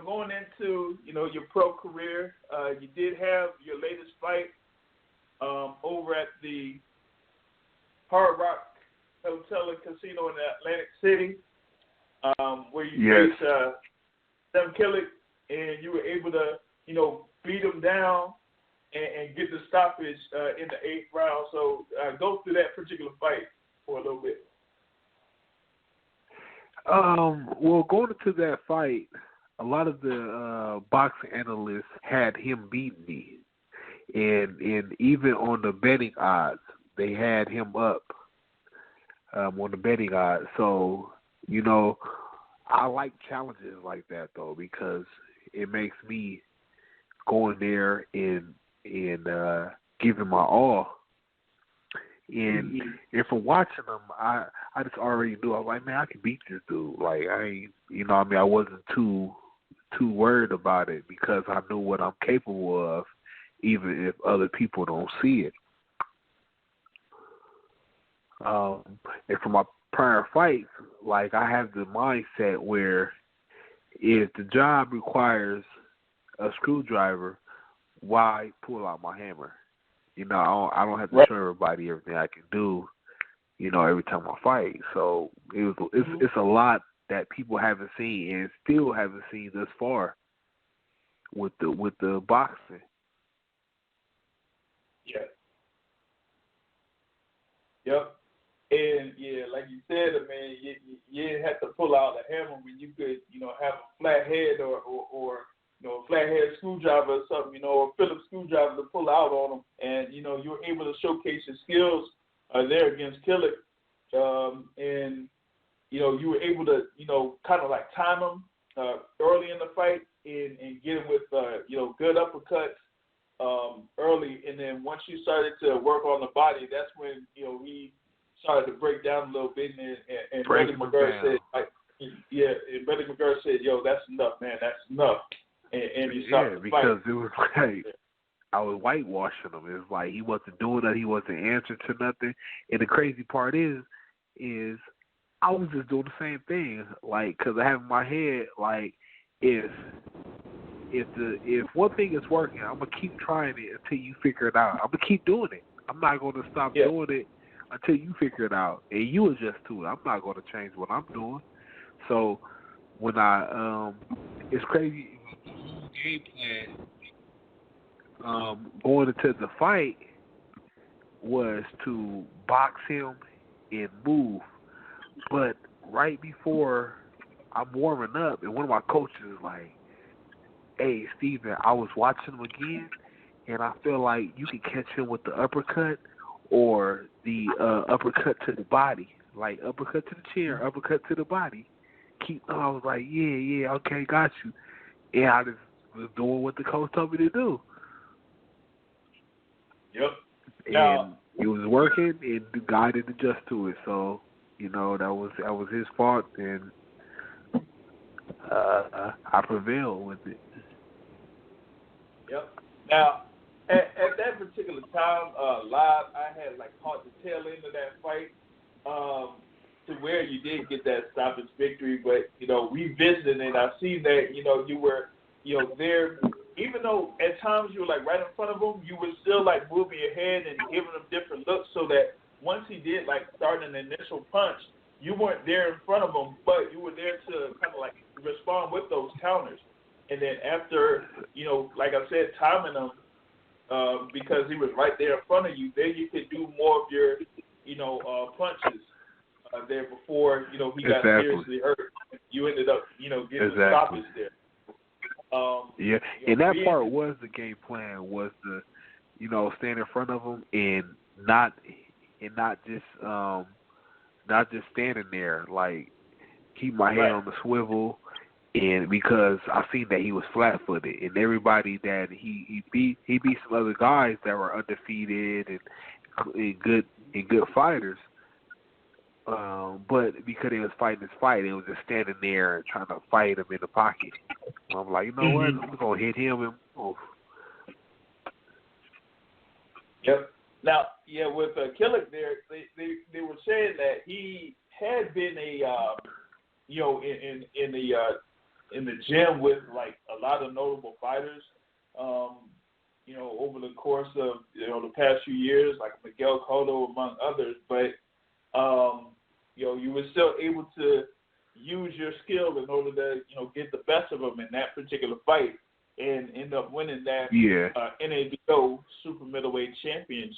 going into, your pro career, you did have your latest fight over at the Hard Rock Hotel and Casino in Atlantic City, where you faced Cem Kilic, and you were able to, beat him down and get the stoppage in the 8th round. So go through that particular fight for a little bit. Well, going into that fight, a lot of the boxing analysts had him beat me, and even on the betting odds, they had him up on the betting odds. So, I like challenges like that though, because it makes me go in there and giving my all. And from watching him, I just already knew. I was like, man, I can beat this dude. Like, I wasn't too worried about it, because I knew what I'm capable of, even if other people don't see it. And for my prior fights, like, I have the mindset where if the job requires a screwdriver, why pull out my hammer? I don't have to show everybody everything I can do, every time I fight. So it's a lot that people haven't seen and still haven't seen thus far with the boxing. Yeah. Yep. And like you said, man, you didn't have to pull out a hammer when you could, have a flat head or a flathead screwdriver or something, or a Phillips screwdriver to pull out on them. And, you were able to showcase your skills there against Kilic. And, you were able to, kind of like time him early in the fight and get him with, good uppercuts early. And then once you started to work on the body, that's when, he started to break down a little bit. And Brady McGurk said, and Brady McGurk said, yo, that's enough, man, that's enough. And he started to fight. Because it was like I was whitewashing him. It was like he wasn't doing that. He wasn't answering to nothing. And the crazy part is I was just doing the same thing. Like, because I have in my head, like, if one thing is working, I'm gonna keep trying it until you figure it out. I'm gonna keep doing it. I'm not gonna stop doing it until you figure it out and you adjust to it. I'm not gonna change what I'm doing. So when it's crazy. Game plan going into the fight was to box him and move, but right before I'm warming up, and one of my coaches is like, hey, Steven, I was watching him again, and I feel like you can catch him with the uppercut or the uppercut to the body, like uppercut to the chin, uppercut to the body. I was like, yeah, okay, got you. And I just was doing what the coach told me to do. Yep. And it was working, and the guy didn't adjust to it. So, that was his fault, and I prevailed with it. Yep. Now, at that particular time, live, I had caught the tail end of that fight to where you did get that stoppage victory. But we visited, and I see that you were there. Even though at times you were right in front of him, you were still moving your head and giving him different looks, so that once he did start an initial punch, you weren't there in front of him, but you were there to kind of respond with those counters. And then after, like I said, timing him, because he was right there in front of you, then you could do more of your, punches there before, he got seriously hurt. You ended up, getting the stoppage there. And that part was the game plan, was to, stand in front of him and not just standing there, keep my head on the swivel. And because I seen that he was flat-footed, and everybody that he beat some other guys that were undefeated and good fighters. But because he was fighting his fight, it was just standing there and trying to fight him in the pocket. I'm like, you know what? I'm gonna hit him and move. Yep. Now, with Kilic there, they were saying that he had been a in the in the gym with like a lot of notable fighters, you know, over the course of, you know, the past few years, like Miguel Cotto among others. But you know, you were still able to use your skill in order to, you know, get the best of them in that particular fight and end up winning that NABO super middleweight championship.